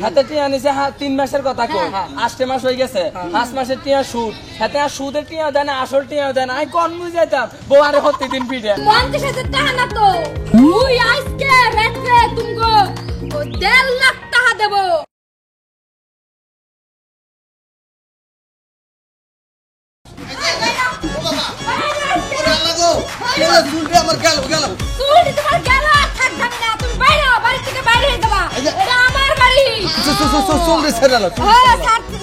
হাতে টিয়া নিছে 3 মাসের কথা কই 8 মাস হয়ে গেছে 5 মাসের টিয়া সুদ হাতে আর সুদের টিয়া দেন আসল টিয়া দেন আমি কোন বুঝাইতাম বউ আরে প্রতিদিন পিটে 50,000 টাকা না তো মুই আজকে রাতে তুমগো 1.5 লাখ টাকা দেব আমার গেল তুই তোমার গেল থাক না তুমি বাইরে বাড়ি থেকে বাইরে হয়ে যাবা এটা আমার বাড়ি চল রে ছেড়ালো হ্যাঁ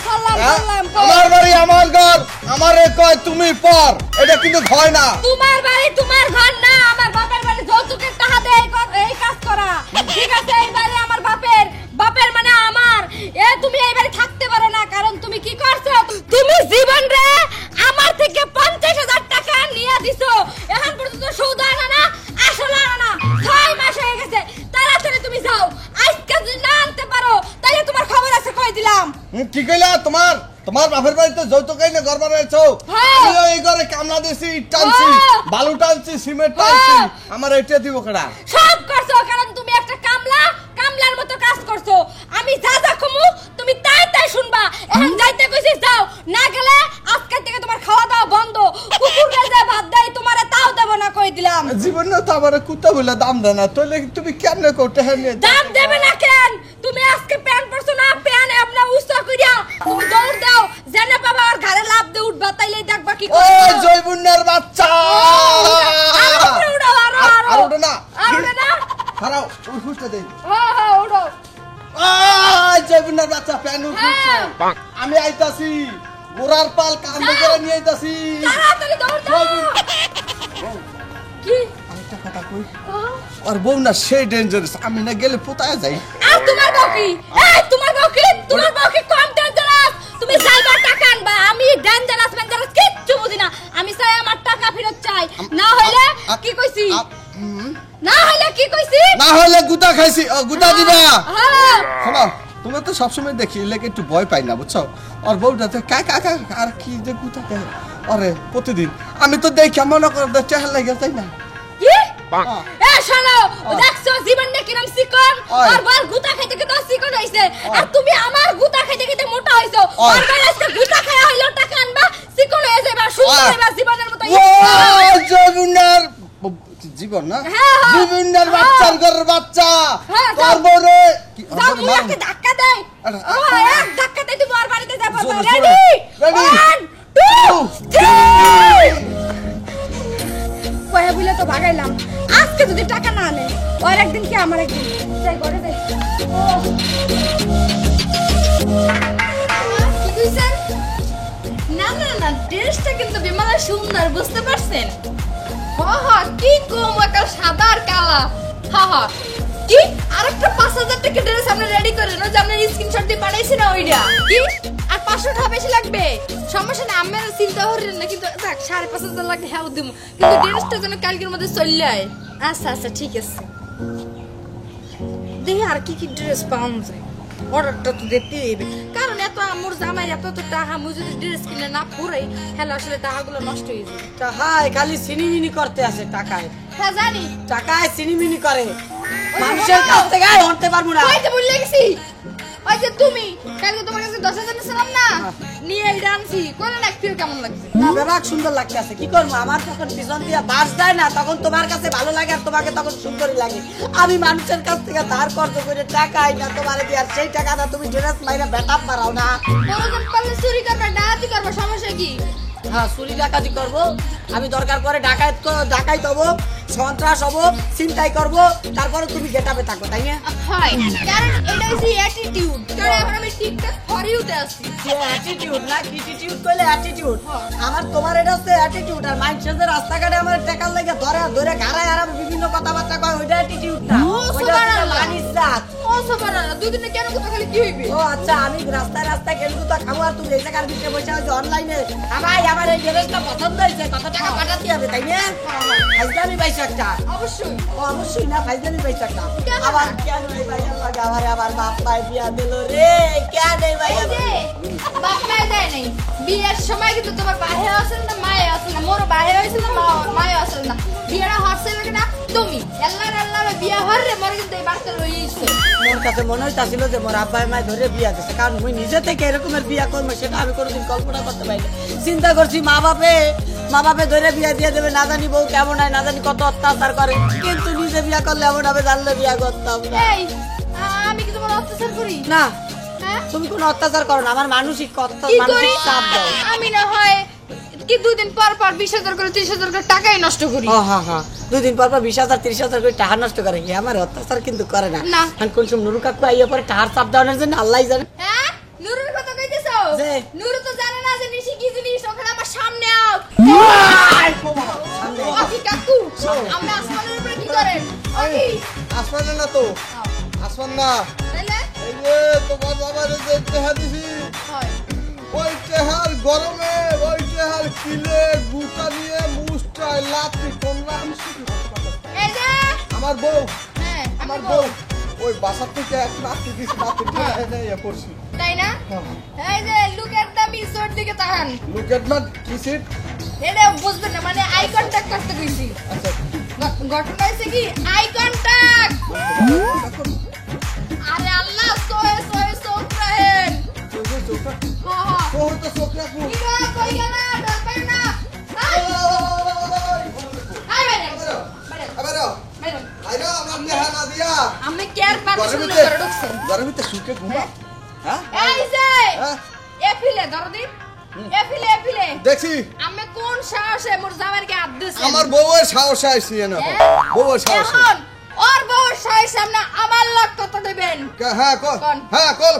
সালাম আমার বাড়ি আমার ঘর আমারে কয় তুমি পর এটা কিন্তু হয় না তোমার বাড়ি তোমার ঘর না আমার বাপের বাড়ি যৌতুকের টাকা দেয় এই কাজ করা ঠিক আছে এই বাড়ি আমার বাপের মানে আমার তুমি এই বাড়ি থাকতে পারো না কারণ তুমি কি করছো তুমি জীবন রে আমার থেকে 50,000 টাকা নিয়ে দিছো এখন পর্যন্ত সুদ আনা না আসল আনা না 6 মাস হয়ে গেছে তাড়াতাড়ি তুমি যাও আজকে যদি না আনতে পারো তাহলে তোমার খবর আছে কই দিলাম ঠিক হইলা তোমার বাপের বাড়িতে যৌতুক আইনে ঘর বানাইছো আমিও এই ঘরে কামলা দিছি ইট টানছি বালু টানছি সিমেন্ট টানছি আমার এটা দিব কেডা সব করছো কারণ তুমি একটা কামলার মতো কাজ করছো আমি যা কমু তুমি তাই শুনবা এখন যাইতে কইছি যাও না গেলে আজকে থেকে তোমার খাওয়া দাওয়া বন্ধ কুকুরকে যে ভাত দেই তোমারে তাও দেব না কই দিলাম জীবনে তো আমার কুত্তা বলে দাম দেয় না তাহলে তুমি কেমনে করতে হ্যাঁ দাম দেবে না কেন তুমি আজকে প্যান পরছো না প্যান আপনা উস্তা কইরা তুমি দৌড় দাও জানা বাবা আর ঘরে লাভ দে উঠবা তাইলে দেখবা কি ও জয়বুন্নার বাচ্চা আর ওটা না খারাও ওই ফুসটা দেই হ্যাঁ ওঠো জয়বুন্নার বাচ্চা প্যান উঠছে আমি আইতাছি গোরার পাল কান্দে করে নিয়ে আইতাছি তাড়াতাড়ি দৌড় দাও কি আরেকটা কথা কই আর বউ না সেই ডেঞ্জারাস আমি না গেলে পোতায় যাই আর তোমার বউকি তোমার বউকি কম ডেঞ্জারাস তুমি যাইবা টাকা আনবা আমি ডেঞ্জারাস কিচ্ছু বুঝি না আমি চাই আমার টাকা ফেরত চাই না হলে কি কইছি না হলে গুতা খাইছি গুতা দিবা হ্যাঁ শোনো তুমি তো সবসময় দেখি লেগে একটু ভয় পাই না বুঝছো আর বউটা তো কাকা আর কি যে গুতা খায় আরে প্রতিদিন আমি তো দেখি মনে করে চেহারা লাগে তাই না কি শোনো দেখছো জীবনটা কিরম চিকন আর বার গুতা খাইতে তো চিকন হইছে আর তুমি আমার গুতা খাইতে মোটা হইছো আর আজকে গুতা খায়া হইলো টাকা আনবা চিকন হয়ে যাবে সুন্দর হইবা জীবনের মতো জীবনের জীবন না জীবনের বাচ্চার ঘরের বাচ্চা তোর বউরে তুমি একটা ধাক্কা দেই এক ধাক্কা দেই তুমি আর বাড়িতে যাবা রেডি 1 2 3 কয়ে বলে তো ভাগাইলাম আজকে যদি টাকা না আনে ওর একদিন কি আমার একদিন যাই ঘরে যাই কি কইছেন না ড্রেসটা কিন্তু বিমানের সুন্দর বুঝতে পারছেন কি কম একটা সাদা আর কালা কি আরেকটা 5,000 টাকা ড্রেস আপনি রেডি করেন ওই যে আপনি স্ক্রিনশট দিয়ে পাঠাইছেন না ওইটা কি আর 500 টাকা বেশি লাগবে সমস্যা না আমি চিন্তা করেন না কিন্তু দেখ 5,500 লাগবে হ্যাঁ দিমু কিন্তু ড্রেসটা যেন কালকের মধ্যে চলে যায় আচ্ছা ঠিক আছে দেখি আর কি ড্রেস পাওয়া যায় অর্ডারটা তো দিতে হবে কারণ এত আমর জামাই এত টাকা মুই যদি ড্রেস কিনে না পুরাই হ্যালো আসলে টাকাগুলো নষ্ট হয়ে যাবে টাকায় খালি সিনিমিনি করতে আসে টাকায় হ্যাঁ জানি টাকায় সিনিমিনি করে মানুষের কাছ থেকে হতে পারবো না ওই যে বলে গেছি ওই যে তুমি কালকে তোমার কাছে 10,000 নিছিলাম না নিয়ে এই ডান্সি কোন না ফিল কেমন লাগছে না বেবাক সুন্দর লাগছে আছে কি করব আমার তখন পিছন দিয়া বাস যায় না তখন তোমার কাছে ভালো লাগে আর তোমাকে তখন সুন্দরই লাগে আমি মানুষের কাছ থেকে ধার কর্জ করে টাকা আইনা তোমারে দি আর সেই টাকাটা তুমি ড্রেস মাইরা বেটাপ মারাও না বড়জন পারলে চুরি করবে ডাকাতি করবে সমস্যা কি হ্যাঁ চুরি ডাকাতি করব আমি দরকার করে ডাকাই দেব সন্ত্রাস হব চিন্তাই করব তারপরে তুমি গেটাপে থাকো তাই না হয় কারণ এটা হচ্ছে অ্যাটিটিউড কারণ এখন আমি ঠিকঠাক ফরিউতে আছি অ্যাটিটিউড না কিটিটিউড কইলে অ্যাটিটিউড আমার তোমার এটা হচ্ছে অ্যাটিটিউড আর মাইন্ডসেট এর রাস্তাঘাটে আমার টাকার লাগে ধরে ঘাড়ায় আর বিভিন্ন কথাবার্তা কয় ওইটা অ্যাটিটিউড না ওইটা মানিসাত ও সুবহানাল্লাহ দুই দিনে কেন কথা খালি কি হইবে ও আচ্ছা আমি রাস্তায় কেন তো খাবো আর তুমি এই জায়গার ভিতরে বসে আছো অনলাইনে আমার এই ড্রেসটা পছন্দ হয়েছে কত টাকা পাঠাতে হবে তাই না ফাইজলামি পাইছো একটা অবশ্যই না ফাইজলামি পাইছো একটা আবার কেন এই ভাইয়া লাগে আবার বাপ পাই বিয়া দিল রে কেন এই ভাইয়া বাপ মায়ে দেয় নাই বিয়ের সময় কিন্তু তোমার বাহে আসল না মায়ে আসল না মোর বাহে হইছিল না মায়ে আসল না বিয়েটা হচ্ছে না একদমই আল্লাহ বিয়া হরে মরে কিন্তু এই বাচ্চা লইছে মোর কাছে মনে হইতাছিল যে মোর আব্বাই মাই ধরে বিয়া দিছে, কারণ মুই নিজে থেকে এরকমের বিয়া করবো সেটা আমি কোনোদিন কল্পনা করতে পারি না। চিন্তা করছি মা বাপে ধরে বিয়া দিয়ে দেবে, না জানি বউ কেমন হয়, না জানি কত অত্যাচার করে, কিন্তু নিজে বিয়া করলে এমন হবে জানলে বিয়া করতাম না। এই আমি কি তোমার অত্যাচার করি না হ্যাঁ তুমি কোনো অত্যাচার করো না, আমার মানসিক কি করি মানসিক চাপ দাও। আমি না হয় কি 2 দিন পর 20,000 করে 30,000 করে টাকাই নষ্ট করি। হ্যাঁ 2 দিন পর 20,000 30,000 করে টাকা নষ্ট করে, কি আমার অত্যাচার কিন্তু করে না। না। আমি কোন সময় নুরু কাকু আইয়া পরে টাকার চাপ দেওয়ার জন্য আল্লাহই জানে। হ্যাঁ নুরুর কথা কইতেছো? যে? নুরু তো জানে না যে নিশি কি জিনিস, ওখানে আমার সামনে আও। ওকি কাকু আমরা আসমানের উপরে কি করেন? ওকি আসমানে না তো, আসমান না, তাইলে এই যে তোমার বাবার যে টেহা দিছি, হয় ওই টেহার গরমে, ওই টেহার কিলে গুটা নিয়ে মুষ্টায় লাতি কোনরা আমি শুধু এই যে আমার বউ, হ্যাঁ আমার আমার বউ বউ ওই বাসা থেকে এক লাতি দিছি, লাতি দিয়ে পড়ছি। তাই না? এই যে লুক এট দ্য মিসোর দিকে তাকান। লুক এট মাই কিসিট। এটা বুঝবেন না, মানে আই কন্টাক্ট করতে কইছি। আচ্ছা ঘটনা হয়েছে কি আই কন্টাক্ট। আরে আল্লাহ সোয়ে সোয়ে সোক রাহেন। হ্যাঁ তো তো চোখরা কু কি গো কই গেলা ডাকবে না? আই আই বাইরে আবারো বাইরে আইরো আমার টেহা না দিয়া আমি কেয়ার পারমিশন গরমে করে ঢুকছেন। গরমে সুকে ঘুমা। হ্যাঁ এই যে হ্যাঁ এফিলে দরদি এফিলে দেখছি আমি কোন সাহসে মোর জামাইকে হাত দিছেন? আমার বউয়ের সাহস আইছি না, বউয়ের সাহস। এখন ওর বউর সাহস সামনে আমার লোক কত দেবেন? হ্যাঁ কল, কোন? হ্যাঁ কল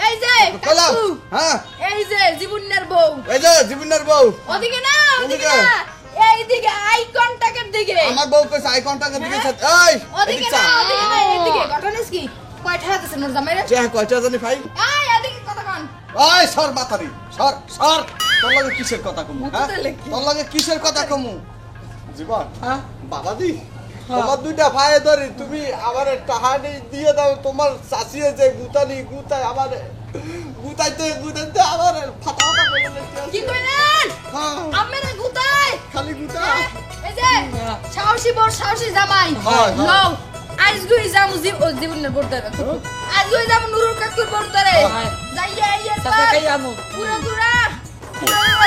এই যে কলাম, কাকু, হ্যাঁ এই যে জীবনের বউ এই যে জীবনের বউ, ওদিকে না ওদিকে ওদিকে? না এইদিকে আই কন্টাক্টের দিকে আমার বউ কইছে আই কন্টাক্টের দিকে হ্যাঁ? এই ওদিকে না ওদিকে না এইদিকে ঘটনা কি কয়টা হাতেছে মোর জামাইরে? যে কয়টা জানি ভাই, আই এদিকে কথা কন ওই সর বাতারি সর সর, তোর লাগে কিসের কথা কমু? হ্যাঁ মুখতে লেখি। তোর লাগে কিসের কথা কমু? জীবন হ্যাঁ বাবাজি, তোমার দুইটা ভাই ধরে তুমি আমার টাহানি দিয়ে দাও, তোমার চাষিয়ে যে গুতানি গুতায় আমার গুতাইতে আমার ফাটা ফাটা করে কি কইলেন? হ্যাঁ আমেরে গুতাই খালি গুতা। এই যে সাহসী বউ সাহসী জামাই হয়, হয়। লও আজগুই যামু জীবনের বর্তারে আজগুই যামু নুরুল কাকুর বর্তারে হয়। যাইয়া আইয়া সাথে খাই আমু। পুরো দুরা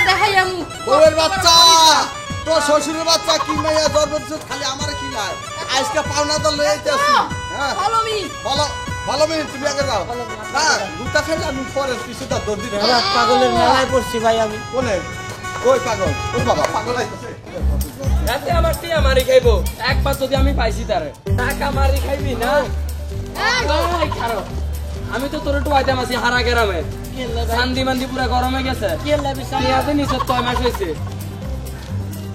দেখাই আমু বউয়ের বাচ্চা, তোর শ্বশুরের বাচ্চা কি মাইয়া জন্মদিছ, খালি আমার কি নাই, আজকে পাওনা তো লয়ে যাচ্ছি। হ্যাঁ ফলো মি ভালো ভালো মিনিট, তুমি আগে যাও। হ্যাঁ গুতা খাইলে আমি পরে কিছুটা দৌড় দিই। এবার পাগলের মেলায় পড়ছি ভাই আমি। কোনে ওই পাগল, ওই বাবা পাগল আইতাছে। রাতে আমার টিয়া মারি খাইবো, একবার যদি আমি পাইছি তারে টাকা মারি খাইবি না। এই খারো, আমি তো তোর একটু আইতাম আছি হারা গ্রামে, শান্তি মান্দি পুরা গরমে গেছে, টিয়াতে নিচে 6 মাস হয়েছে।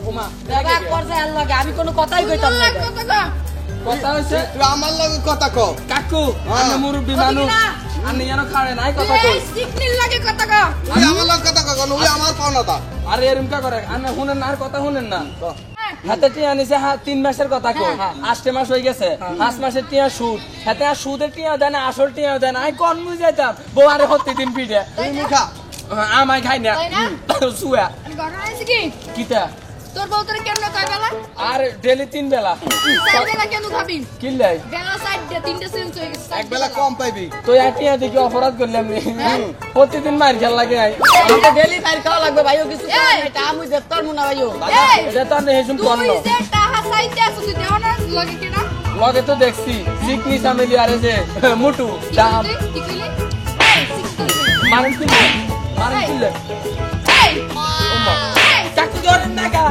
ওমা রাগ করছে আর লাগে, আমি কোনো কথাই কইতাম না এটা। কথা হয়েছে তুই আমার লগে কথা কও। কাকু, হ্যাঁ। আমি মুরব্বী মানুষ, আমি যেন খাড়ে নাই কথা কই। এই সিগন্যাল লাগে কথা কও তুই আমার লগে কথা কও, ওই আমার পাওনাটা। আরে এরম কা করে, আমি শুনেন না আর কথা শুনেন না। হাতে টিয়া নিছে 3 মাসের কথা কই, 8 মাস হয়ে গেছে, 5 মাসের টিয়া সুদ, হাতে আর সুদের টিয়া দেন আসল টিয়া দেন, আমি কোন মুই যাইতাম বউ আরে প্রতিদিন পিঠে তুই মুখা আমায় খাই না তাই না? সুয়া ঘটনা হয়েছে কি কিতা তোর বউ তোর কেন কয় বেলা আর ডেলি 3 বেলা চার বেলা কেন খাবি কিল্লাই বেলা সাইড দিয়ে 3টে চেঞ্জ হয়ে গেছে এক বেলা কম পাইবি। তো টিয়া দেখি অপরাধ করলাম নি, প্রতিদিন মার খেল লাগে আই আমাকে ডেলি মাইর খাওয়া লাগবে ভাইও, কিছু এই! করার নাই, টা আমুই দেখতাম না ভাইও। এই এটা তো আমি হেসুম তুই করলো যে টাহা সাইডে আছিস তুই দেও না লাগে কিনা লগে তো দেখছি চিকনি সামেলি আরে যে মুটু দাম কি কইলি এই সিক্স মারেন কিলে মারেন কিলে এই ওমা কাকু ধরেন না কা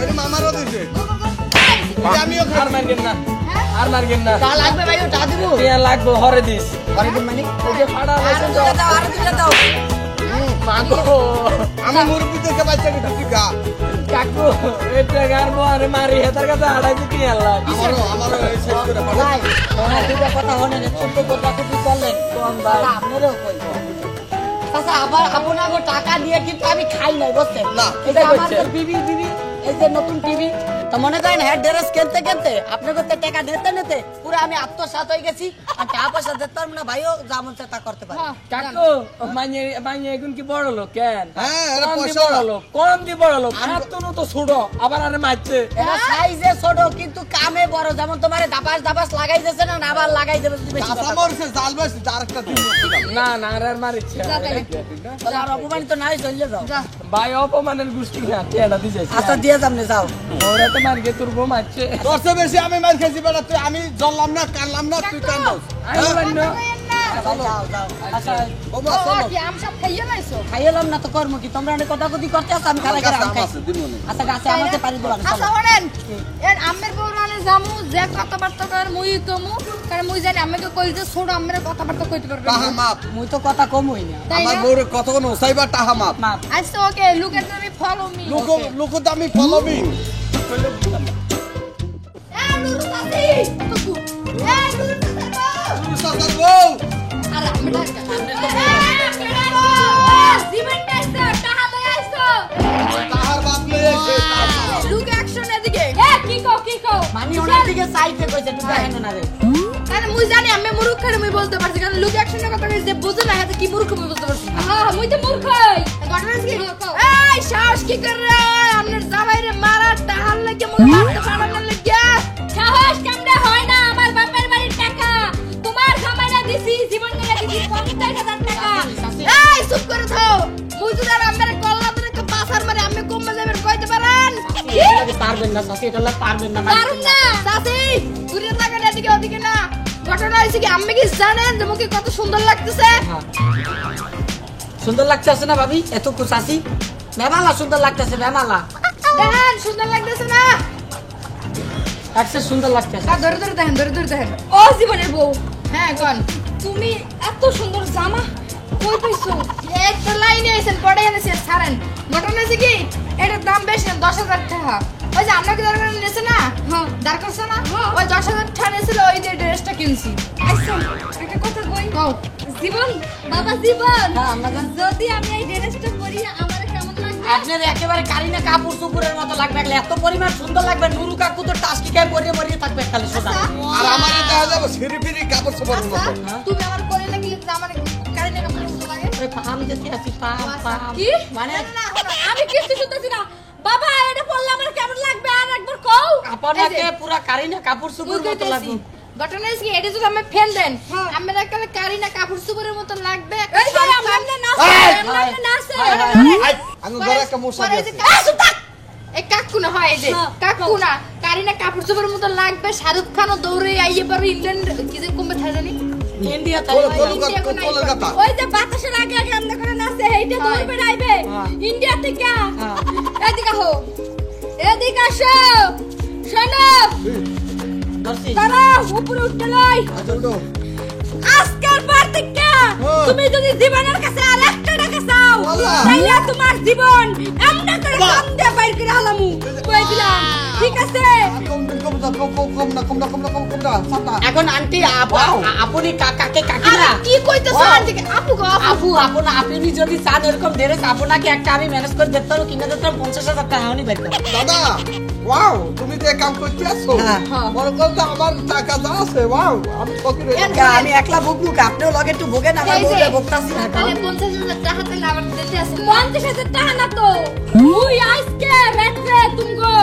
এর মামারও দিছে। এই আমিও আর খাই। মারগেন না হ্যাঁ আর মারগেন না টা লাগবে ভাইও, টা দিব। টিয়া লাগবো হরে দিস আরে দিন মানে ওই যে ফাড়া হয়েছে তো দাও, আরে দিলে দাও। মাগো আমি মুরব্বি থেকে বাচ্চা কি তুই গা। কাকু এটা গারবো আরে মারি হেতার কাছে আড়াই দিতে আল্লাহ আমারও এই শেষ করে পাঠাও। ভাই, ওরা দুটো কথা হনে রে, ছোট্ট কথা খুবই করলেন। কোন ভাই আপনারও কই। আচ্ছা, আবার আপনাকে টাকা দিয়ে কিন্তু আমি খাই নাই, বুঝছেন? না, এই যে এটা আমার করছে। যে বিবি, এই যে নতুন টিভি, তো মনে করেন হ্যাঁ ড্রেস কিনতে কিনতে আপনার করতে টাকা নিতে নিতে পুরো আমি আত্মসাৎ হয়ে গেছি আর টাকা পয়সা দিতে পারবো না ভাইও যেমন তা করতে পারে কাকু মাইনে এখন কি বড় লোক কেন হ্যাঁ, এরা কম দি পয়সা- বড় লোক কম দি বড় লোক এতনও তো ছোট আবার আরে মারছে এরা সাইজে ছোট কিন্তু কামে বড় যেমন তোমারে দাপাস দাপাস লাগাই দিয়েছে না আবার লাগাই দেবে যদি বেশি কথা কাঁচা মরছে জাল বেশি আরেকটা দিন না না আর মারিচ্ছে যা তাই। বলে আর অপমানিত নাই চলে যাও যা ভাই অপমানের গোষ্ঠী না টেডা দিছে আচ্ছা দিয়ে যাবনে যাও ওরা তো মারকে তোর বউ মারছে তোর চেয়ে বেশি আমি মার খেয়েছি বেটা তুই আমি জ্বললাম না কানলাম না তুই কান্দস আমি মান্য যাও যাও আচ্ছা ওমা ও চলো কি আম সব খাইয়ে লাইছো খাইলাম না তো কর্ম কি তোমরা অনেক কথা কথা করতে আছো আমি খালাই করে আম খাই আছে দিমনে আচ্ছা গাছে আমাকে পারি দিবা আচ্ছা শুনেন এর আমের বউরানে জামু যে কথাবার্তা কর মুই কমু কারণ মুই জানি আমাকে কই যে ছোট আমের কথাবার্তা কইতে পারবে টাহা মাপ মুই তো কথা কম হই না তাই আমার না বউরে কতক্ষণ ওসাইবা টাহা মাপ মাপ আচ্ছা ওকে look at me follow me লোক দামি ফলোমিং এ নুরু সাথী এ নুরু সাথী সাসার বউ আরে আমি ডাকা জীবনটা আইছো টাহা লই আইছো তাহার বাপ লয়ে এসে লুক অ্যাকশন এদিকে এ কি কও মানে ওনার দিকে সাইডে কইছে তুই দেখেন না রে কারণ মুই জানি আমি মূর্খ আর মুই বলতে পারছি কারণ লুক অ্যাকশনের কথা যে বুঝে না হাতে কি মূর্খ মুই বলতে পারছি হ্যাঁ মুই তো মূর্খই ঘটনা কি এই সাহস কি করে আপনার জামাইরে মারা টাহার লাগে মুই মারতে পারলাম না লাগে সাহস কামড়ে হয় না আমার বাপের বাড়ির টাকা তোমার জামাইরা দিছি জীবন করে দিছি ৫০,০০০ টাকা এই চুপ করে থাও মুই যদি আর আমার কল্লা ধরে পাসার মারে আমি কমে যাবেন কইতে পারেন এটা পারবেন না সাসি এটা পারবেন না পারুম না সাসি ঘুরে তাকান এদিকে ওদিকে না ঘটনা হয়েছে কি আমি কি জানেন যে মুখে কত সুন্দর লাগতেছে সুন্দর লাগতেছে না ভাবি এত কুসাসি মেমালা সুন্দর লাগতেছে মেমালা দেখেন সুন্দর লাগতেছে না একসে সুন্দর লাগতেছে ধরে ধরে দেখেন ধরে ধরে দেখেন ও জীবনের বউ হ্যাঁ কোন তুমি এত সুন্দর জামা কই পাইছো একটা লাইনে এসেন পড়ে এনেছে ছাড়েন ঘটনা হয়েছে কি এটার দাম বেশি না ১০,০০০ টাকা ওই যে আপনাকে দরকার নিয়েছে না হ্যাঁ দরকার করছে না ওই ১০,০০০ টাকা নিয়েছিল ওই যে ড্রেসটা কিনছি আচ্ছা একটা কথা কই জীবন বাবা জীবন হ্যাঁ, আমরা জানি। যদি আমি এই ড্রেসটা পরি আমার কেমন লাগবে আপনার একেবারে কারিনা কাপুর সুপুরের মতো লাগবে এত পরিমাণ সুন্দর লাগবে নুরু কাকু তো টাস্কি খায় মরিয়ে মরিয়ে থাকবে খালি সোজা আর আমারে দেখা যাবে সিঁড়ি ফিরি কাপড় চোপড় মতো তুমি আমার করে লাগলে আমার কারিনা কাপড় মতো লাগে ওই পাম যেতে আছি পাম পাম কি মানে আমি কিছু শুনতেছি না বাবা এটা পড়লে আমার কেমন লাগবে আর একবার কও আপনাকে পুরা কারিনা কাপুর সুপুর মতো লাগবে ঘটনা হচ্ছে কি, এটা যদি আমি ফেল দেন আমরা একেবারে কারিনা কাপড় সুপুরের মতো লাগবে এই যে আমরা নাচে আমি ঘরে একটা মশা পরে এই যে এই কাকুনা হয় এই যে কাকুনা কারিনা কাপড় সুপুরের মতো লাগবে শাহরুখ খানও দৌড়ে আইয়ে পারে ইংল্যান্ড কি যে কমবে থাকে জানি ইন্ডিয়া তাই কোলের কথা ওই যে বাতাসের আগে আগে আমরা করে নাচে এইটা দৌড়বে আইবে ইন্ডিয়া থেকে এদিকে হো এদিকে আসো শোনো দর্শি তারা উপরে উঠতে লই আজকের পর থেকে তুমি যদি জীবনের কাছে আর একটা টাকা চাও তাহলে তোমার জীবন এমন করে কান্দে বাইর করে হালামু কই দিলাম ঠিক আছে কম না এখন আন্টি আপনি কাকাকে আর কাকিনা কি কইতেছ আন্টিকে আপু গো আপু আপনি যদি চান এরকম ড্রেস আপনাকে একটা আমি ম্যানেজ করে দিতে পারবো কিনে দিতে পারবো ৫০,০০০ টাকা এখনই বের করো দাদা ওয়াও তুমি যে কাম করতে আসছো মনে করতে আমার টাকা যা আছে ওয়াও আমি ফকির হয়ে গেলাম। আমি একলা ভুগবো আপনিও লগে একটু ভোগেন আমার এই যে, বউরে ভোগতাছি না তাহলে ৫০,০০০ টাকা তাহলে আমার দিতে আছে ৫০,০০০ টাকা না তো মুই আজকে রাতে তুমগো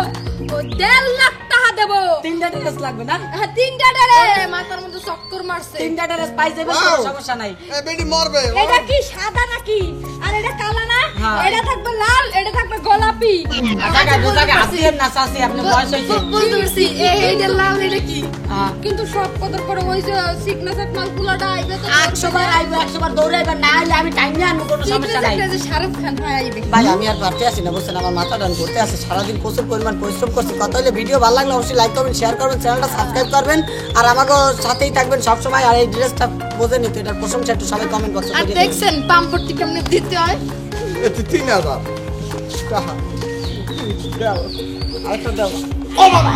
১.৫ লাখ টাকা দেব তিনটা ড্রেস লাগবে না তিনটা ডারে মাথার মধ্যে চক্কর মারছে তিনটা ড্রেস পাই যাবে Wow! সমস্যা নাই এ বেডি মরবে এটা কি সাদা নাকি আর এটা কালো না হ্যাঁ। এটা থাকবে লাল এটা থাকবে গোলাপি জায়গা আপনি না চাচি আপনি বয়স হয়েছে বুঝতে পারছি এইটা লাল এটা কি হ্যাঁ। কিন্তু সব কদর করে ওই যে সিগনেচার মালগুলাটা আইবে তো 100 বার আইবো 100 বার দৌড়াইবা না আইলে আমি টাইম নিয়ে আনবো কোনো সমস্যা নাই সিগনেচারটা যে শাহরুখ খান হয় আইবে ভাই আমি আর পারতে আসি না বুঝছেন আমার মাথা ডান করতে আছে সারাদিন প্রচুর পরিমাণ পরিশ্রম করছি কথা হলে ভিডিও ভালো লাগলে অবশ্যই লাইক করবেন শেয়ার করবেন চ্যানেলটা সাবস্ক্রাইব করবেন আর আমাকে সাথেই থাকবেন সবসময় আর এই ড্রেসটা বোঝে নিতে এটার প্রশংসা একটু সবাই কমেন্ট বক্সে আর করে দিন দেখছেন পাম্পটি কেমনে দিতে হয় এতে 3000 টাকা দাও আরেকটা দাও ও বাবা